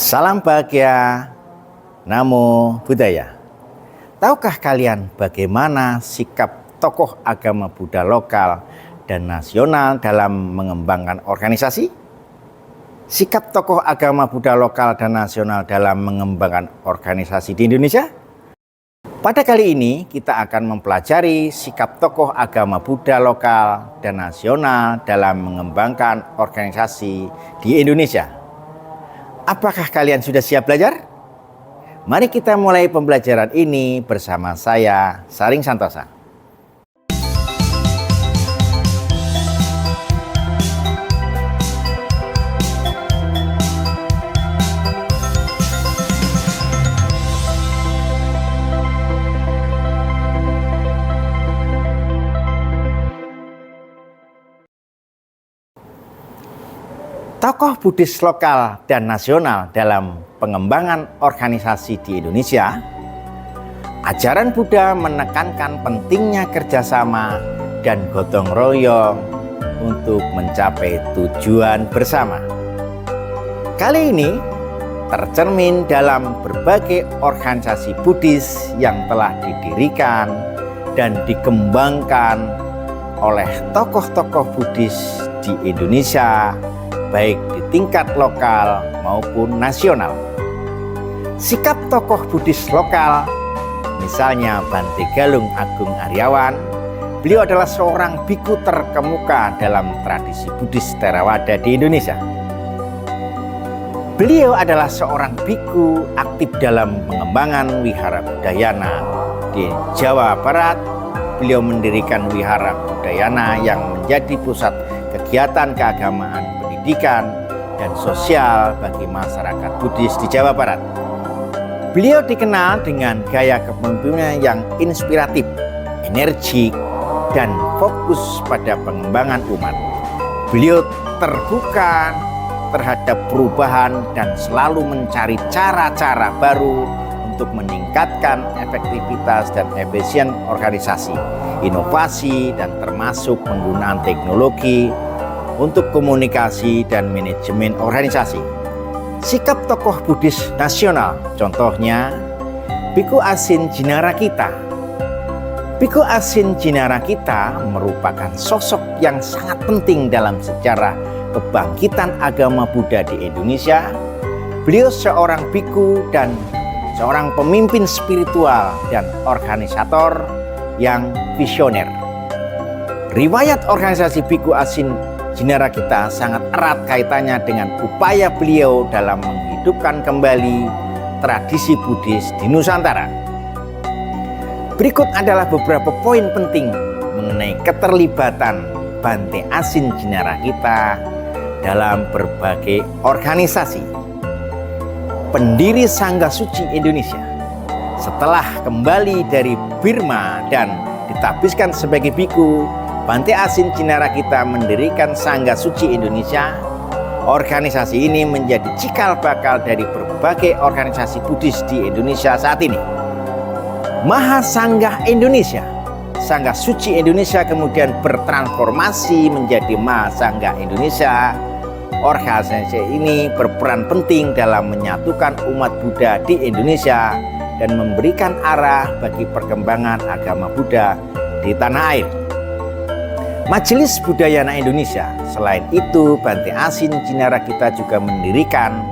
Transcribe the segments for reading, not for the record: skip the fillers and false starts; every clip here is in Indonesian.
Salam bahagia, Namo Buddhaya. Tahukah kalian bagaimana sikap tokoh agama Buddha lokal dan nasional dalam mengembangkan organisasi? Sikap tokoh agama Buddha lokal dan nasional dalam mengembangkan organisasi di Indonesia? Pada kali ini kita akan mempelajari sikap tokoh agama Buddha lokal dan nasional dalam mengembangkan organisasi di Indonesia. Apakah kalian sudah siap belajar? Mari kita mulai pembelajaran ini bersama saya, Saring Santosa. Tokoh Buddhis lokal dan nasional dalam pengembangan organisasi di Indonesia. Ajaran Buddha menekankan pentingnya kerjasama dan gotong royong untuk mencapai tujuan bersama. Kali ini tercermin dalam berbagai organisasi Buddhis yang telah didirikan dan dikembangkan oleh tokoh-tokoh Buddhis di Indonesia, baik di tingkat lokal maupun nasional. Sikap tokoh Buddhis lokal, misalnya Bante Galung Agung Aryawan, beliau adalah seorang biku terkemuka dalam tradisi Buddhis Theravada di Indonesia. Beliau adalah seorang biku aktif dalam pengembangan Wihara Budayana di Jawa Barat. Beliau mendirikan Wihara Budayana yang menjadi pusat kegiatan keagamaan, pendidikan, dan sosial bagi masyarakat Buddhis di Jawa Barat. Beliau dikenal dengan gaya kepemimpinan yang inspiratif, energik, dan fokus pada pengembangan umat. Beliau terbuka terhadap perubahan dan selalu mencari cara-cara baru untuk meningkatkan efektivitas dan efisien organisasi, inovasi, dan termasuk penggunaan teknologi untuk komunikasi dan manajemen organisasi. Sikap tokoh Buddhis nasional, contohnya Biku Asin Jinarakita. Biku Asin Jinarakita merupakan sosok yang sangat penting dalam sejarah kebangkitan agama Buddha di Indonesia. Beliau seorang biku dan seorang pemimpin spiritual dan organisator yang visioner. Riwayat organisasi Biku Asin Jinarakita sangat erat kaitannya dengan upaya beliau dalam menghidupkan kembali tradisi Buddhis di Nusantara. Berikut adalah beberapa poin penting mengenai keterlibatan Bante Asin Jinarakita dalam berbagai organisasi. Pendiri Sangga Suci Indonesia. Setelah kembali dari Burma dan ditabiskan sebagai biku, Bante Asin Jinarakita mendirikan Sangga Suci Indonesia. Organisasi ini menjadi cikal bakal dari berbagai organisasi Buddhis di Indonesia saat ini. Mahasangga Indonesia. Sangga Suci Indonesia kemudian bertransformasi menjadi Mahasangga Indonesia. Organisasi ini berperan penting dalam menyatukan umat Buddha di Indonesia dan memberikan arah bagi perkembangan agama Buddha di tanah air. Majelis Budayana Indonesia. Selain itu, Bante Asin Jinarakita juga mendirikan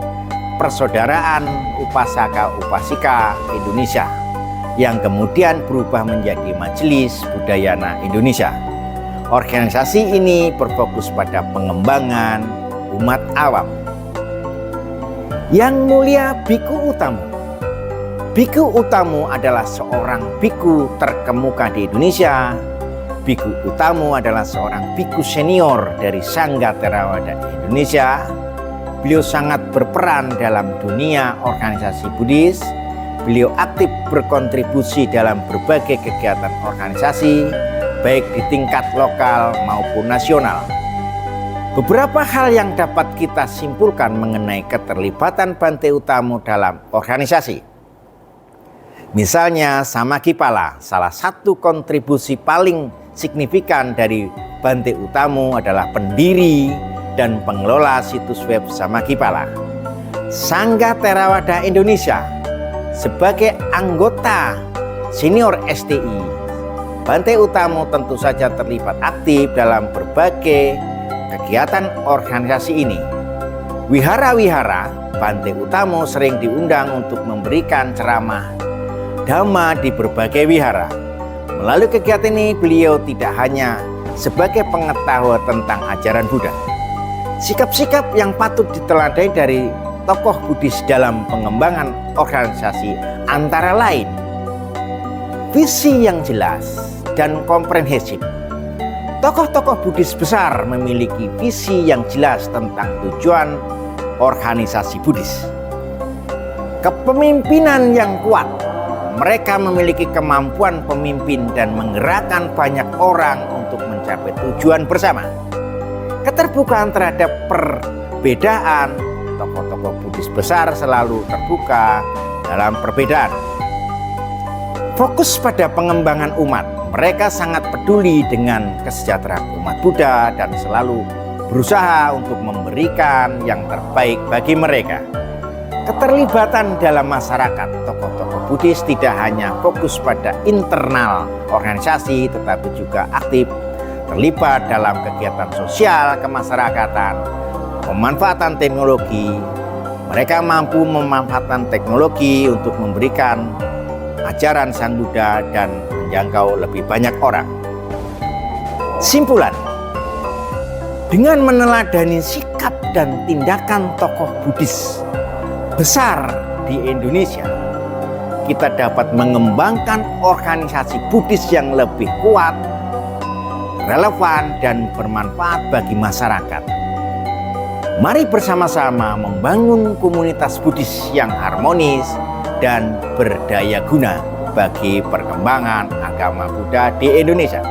Persaudaraan Upasaka Upasika Indonesia yang kemudian berubah menjadi Majelis Budayana Indonesia. Organisasi ini berfokus pada pengembangan umat awam. Yang mulia Biku Uttamu. Biku Uttamu adalah seorang biku terkemuka di Indonesia. Biku Uttamu adalah seorang biku senior dari Sangga Theravada Indonesia. Beliau sangat berperan dalam dunia organisasi Buddhis. Beliau aktif berkontribusi dalam berbagai kegiatan organisasi, baik di tingkat lokal maupun nasional. Beberapa hal yang dapat kita simpulkan mengenai keterlibatan Bante Uttamu dalam organisasi. Misalnya Samakipala, salah satu kontribusi paling signifikan dari Bante Uttamu adalah pendiri dan pengelola situs web Samakipala. Sangga Theravada Indonesia sebagai anggota senior STI, Bante Utomo tentu saja terlibat aktif dalam berbagai kegiatan organisasi ini. Wihara-wihara, Bante Utomo sering diundang untuk memberikan ceramah dhamma di berbagai wihara. Melalui kegiatan ini, beliau tidak hanya sebagai pengetahuan tentang ajaran Buddha. Sikap-sikap yang patut diteladani dari tokoh Buddhis dalam pengembangan organisasi antara lain visi yang jelas dan komprehensif. Tokoh-tokoh Buddhis besar memiliki visi yang jelas tentang tujuan organisasi Buddhis. Kepemimpinan yang kuat. Mereka memiliki kemampuan pemimpin dan menggerakkan banyak orang untuk mencapai tujuan bersama. Keterbukaan terhadap perbedaan. Tokoh-tokoh Buddhis besar selalu terbuka dalam perbedaan. Fokus pada pengembangan umat. Mereka sangat peduli dengan kesejahteraan umat Buddha dan selalu berusaha untuk memberikan yang terbaik bagi mereka. Keterlibatan dalam masyarakat. Tokoh-tokoh Buddhis tidak hanya fokus pada internal organisasi, tetapi juga aktif terlibat dalam kegiatan sosial kemasyarakatan, pemanfaatan teknologi. Mereka mampu memanfaatkan teknologi untuk memberikan ajaran Sang Buddha dan menjangkau lebih banyak orang. Simpulan, dengan meneladani sikap dan tindakan tokoh Buddhis besar di Indonesia, kita dapat mengembangkan organisasi Buddhis yang lebih kuat, relevan, dan bermanfaat bagi masyarakat. Mari bersama-sama membangun komunitas Buddhis yang harmonis dan berdaya guna bagi perkembangan agama Buddha di Indonesia.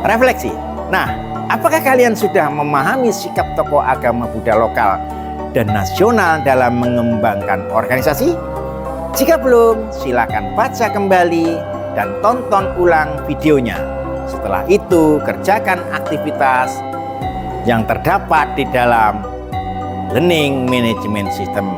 Refleksi. Nah, apakah kalian sudah memahami sikap tokoh agama Buddha lokal dan nasional dalam mengembangkan organisasi? Jika belum, silakan baca kembali dan tonton ulang videonya. Setelah itu, kerjakan aktivitas yang terdapat di dalam Learning Management System